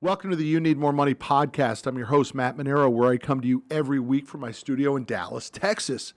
Welcome to the You Need More Money podcast. I'm your host, Matt Manero, where I come to you every week from my studio in Dallas, Texas.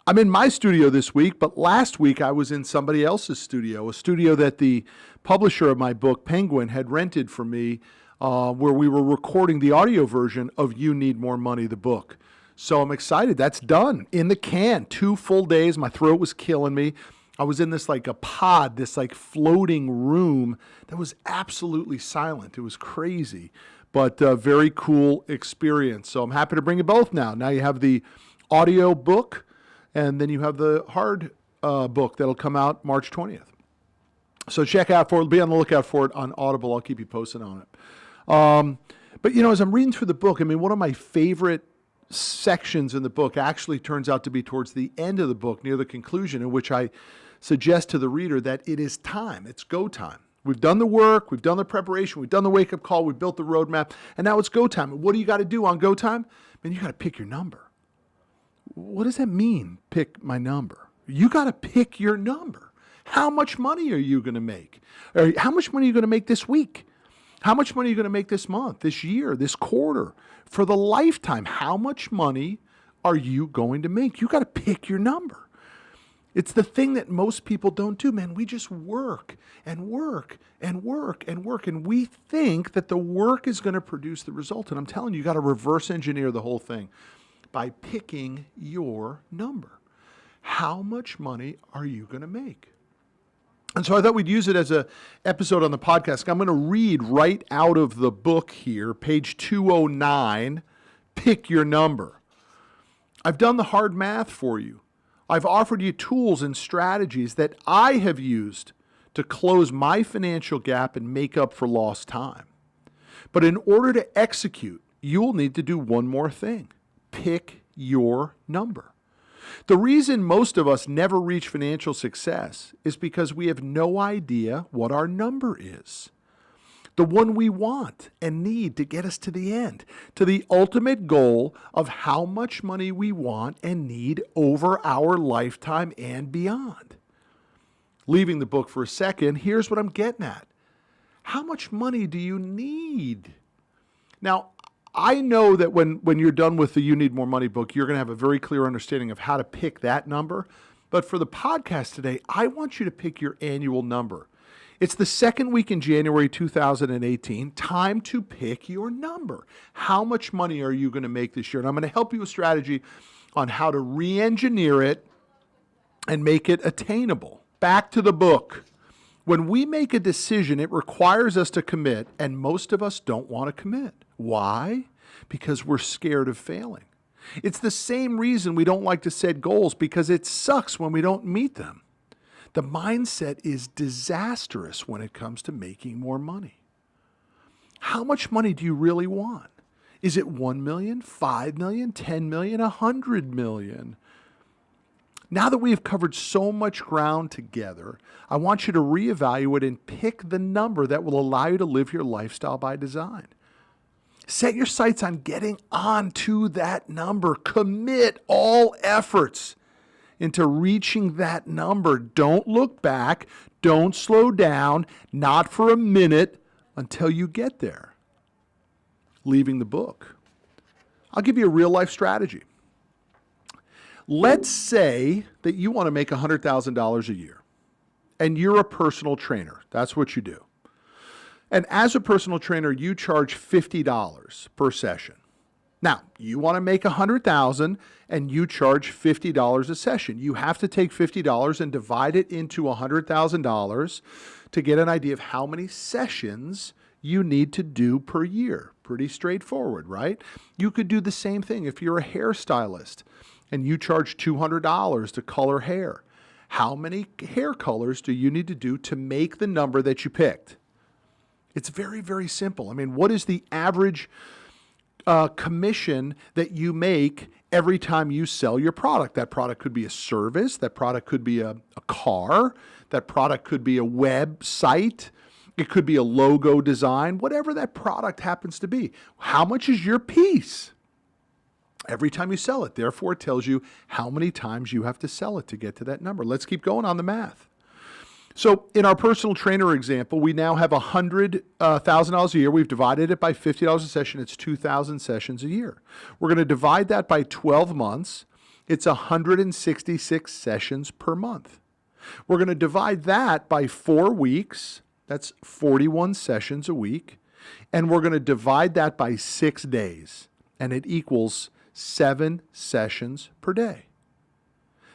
I'm in my studio this week, but last week I was in somebody else's studio, a studio that the publisher of my book, Penguin, had rented for me, where we were recording the audio version of You Need More Money, the book. So I'm excited. That's done. In the can. 2 full days. My throat was killing me. I was in this like a pod, this like floating room that was absolutely silent. It was crazy, but very cool experience. So I'm happy to bring you both now. Now you have the audio book, and then you have the hard book that'll come out March 20th. So check out for it. Be on the lookout for it on Audible. I'll keep you posted on it. But you know, as I'm reading through the book, I mean, one of my favorite sections in the book actually turns out to be towards the end of the book, near the conclusion, in which I suggest to the reader that it is time. It's go time. We've done the work. We've done the preparation. We've done the wake-up call. We've built the roadmap. And now it's go time. And what do you got to do on go time? Man, you got to pick your number. What does that mean, pick my number? You got to pick your number. How much money are you going to make? Or how much money are you going to make this week? How much money are you going to make this month, this year, this quarter, for the lifetime? How much money are you going to make? You got to pick your number. It's the thing that most people don't do, man. We just work and work and work and work, and we think that the work is going to produce the result. And I'm telling you, you got to reverse engineer the whole thing by picking your number. How much money are you going to make? And so I thought we'd use it as an episode on the podcast. I'm going to read right out of the book here, page 209, pick your number. I've done the hard math for you. I've offered you tools and strategies that I have used to close my financial gap and make up for lost time. But in order to execute, you will need to do one more thing. Pick your number. The reason most of us never reach financial success is because we have no idea what our number is. The one we want and need to get us to the end, to the ultimate goal of how much money we want and need over our lifetime and beyond. Leaving the book for a second, here's what I'm getting at. How much money do you need? Now, I know that when you're done with the You Need More Money book, you're going to have a very clear understanding of how to pick that number. But for the podcast today, I want you to pick your annual number. It's the second week in January 2018. Time to pick your number. How much money are you going to make this year? And I'm going to help you with strategy on how to re-engineer it and make it attainable. Back to the book. When we make a decision, it requires us to commit, and most of us don't want to commit. Why? Because we're scared of failing. It's the same reason we don't like to set goals, because it sucks when we don't meet them. The mindset is disastrous when it comes to making more money. How much money do you really want? Is it 1 million, 5 million, 10 million, 100 million? Now that we have covered so much ground together, I want you to reevaluate and pick the number that will allow you to live your lifestyle by design. Set your sights on getting on to that number. Commit all efforts into reaching that number. Don't look back. Don't slow down, not for a minute, until you get there. Leaving the book. I'll give you a real life strategy. Let's say that you want to make $100,000 a year and you're a personal trainer. That's what you do. And as a personal trainer, you charge $50 per session. Now, you want to make $100,000 and you charge $50 a session. You have to take $50 and divide it into $100,000 to get an idea of how many sessions you need to do per year. Pretty straightforward, right? You could do the same thing if you're a hairstylist and you charge $200 to color hair. How many hair colors do you need to do to make the number that you picked? It's very, very simple. I mean, what is the average commission that you make every time you sell your product? That product could be a service. That product could be a car. That product could be a website. It could be a logo design, whatever that product happens to be. How much is your piece every time you sell it? Therefore, it tells you how many times you have to sell it to get to that number. Let's keep going on the math. So in our personal trainer example, we now have $100,000 a year. We've divided it by $50 a session. It's 2,000 sessions a year. We're going to divide that by 12 months. It's 166 sessions per month. We're going to divide that by 4 weeks. That's 41 sessions a week. And we're going to divide that by 6 days. And it equals 7 sessions per day.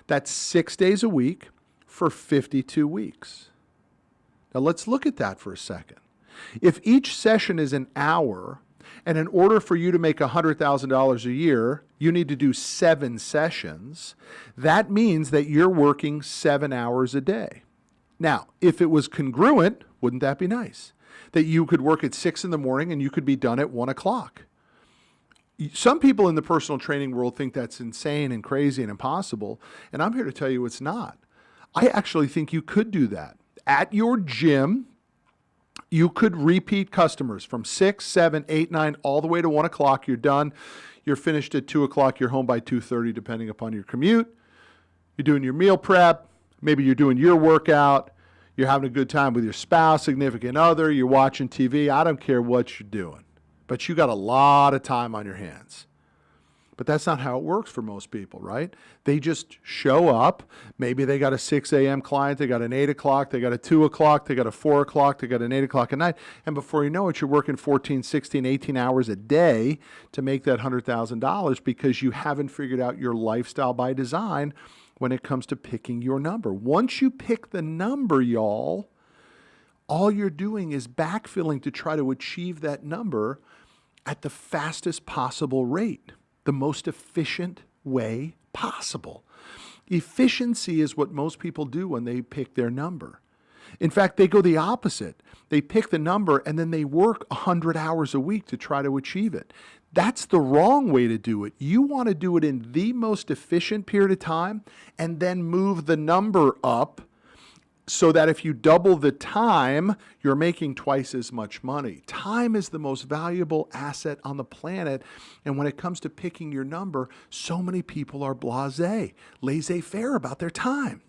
That's 6 days a week for 52 weeks. Now let's look at that for a second. If each session is an hour, and in order for you to make $100,000 a year, you need to do 7 sessions, that means that you're working 7 hours a day. Now, if it was congruent, wouldn't that be nice? That you could work at 6 in the morning and you could be done at 1 o'clock. Some people in the personal training world think that's insane and crazy and impossible, and I'm here to tell you it's not. I actually think you could do that. At your gym, you could repeat customers from 6, 7, 8, 9, all the way to 1 o'clock. You're done. You're finished at 2 o'clock. You're home by 2:30, depending upon your commute. You're doing your meal prep. Maybe you're doing your workout. You're having a good time with your spouse, significant other. You're watching TV. I don't care what you're doing. But you got a lot of time on your hands. But that's not how it works for most people, right? They just show up. Maybe they got a 6 a.m. client, they got an 8 o'clock, they got a 2 o'clock, they got a 4 o'clock, they got an 8 o'clock at night. And before you know it, you're working 14, 16, 18 hours a day to make that $100,000 because you haven't figured out your lifestyle by design when it comes to picking your number. Once you pick the number, y'all, all you're doing is backfilling to try to achieve that number at the fastest possible rate. The most efficient way possible. Efficiency is what most people do when they pick their number. In fact, they go the opposite. They pick the number and then they work 100 hours a week to try to achieve it. That's the wrong way to do it. You want to do it in the most efficient period of time and then move the number up so that if you double the time, you're making twice as much money. Time is the most valuable asset on the planet. And when it comes to picking your number, so many people are blasé, laissez-faire about their time.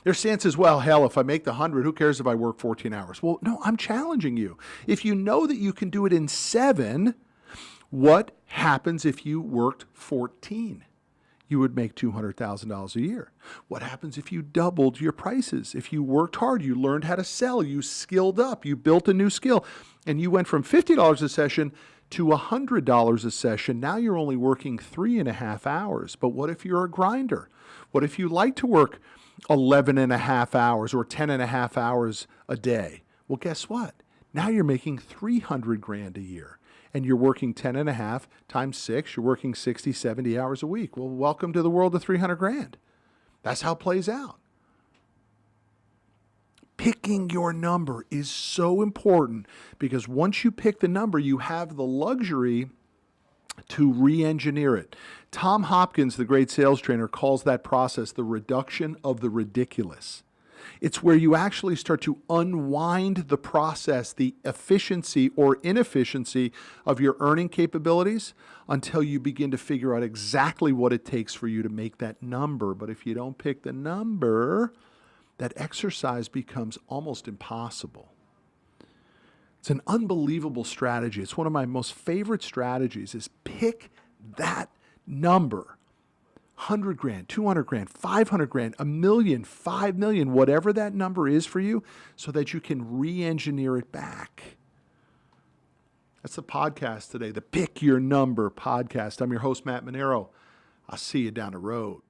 Their stance is, well, hell, if I make the 100, who cares if I work 14 hours? Well, no, I'm challenging you. If you know that you can do it in 7, what happens if you worked 14? You would make $200,000 a year. What happens if you doubled your prices? If you worked hard, you learned how to sell, you skilled up, you built a new skill, and you went from $50 a session to $100 a session. Now you're only working 3.5 hours. But what if you're a grinder? What if you like to work 11.5 hours or 10.5 hours a day? Well, guess what? Now you're making $300,000 a year. And you're working 10.5 times 6, you're working 60, 70 hours a week. Well, welcome to the world of $300,000. That's how it plays out. Picking your number is so important because once you pick the number, you have the luxury to re-engineer it. Tom Hopkins, the great sales trainer, calls that process the reduction of the ridiculous. It's where you actually start to unwind the process, the efficiency or inefficiency of your earning capabilities until you begin to figure out exactly what it takes for you to make that number. But if you don't pick the number, that exercise becomes almost impossible. It's an unbelievable strategy. It's one of my most favorite strategies is pick that number. 100 grand, 200 grand, 500 grand, $1 million, 5 million, whatever that number is for you, so that you can re-engineer it back. That's the podcast today, the Pick Your Number podcast. I'm your host, Matt Manero. I'll see you down the road.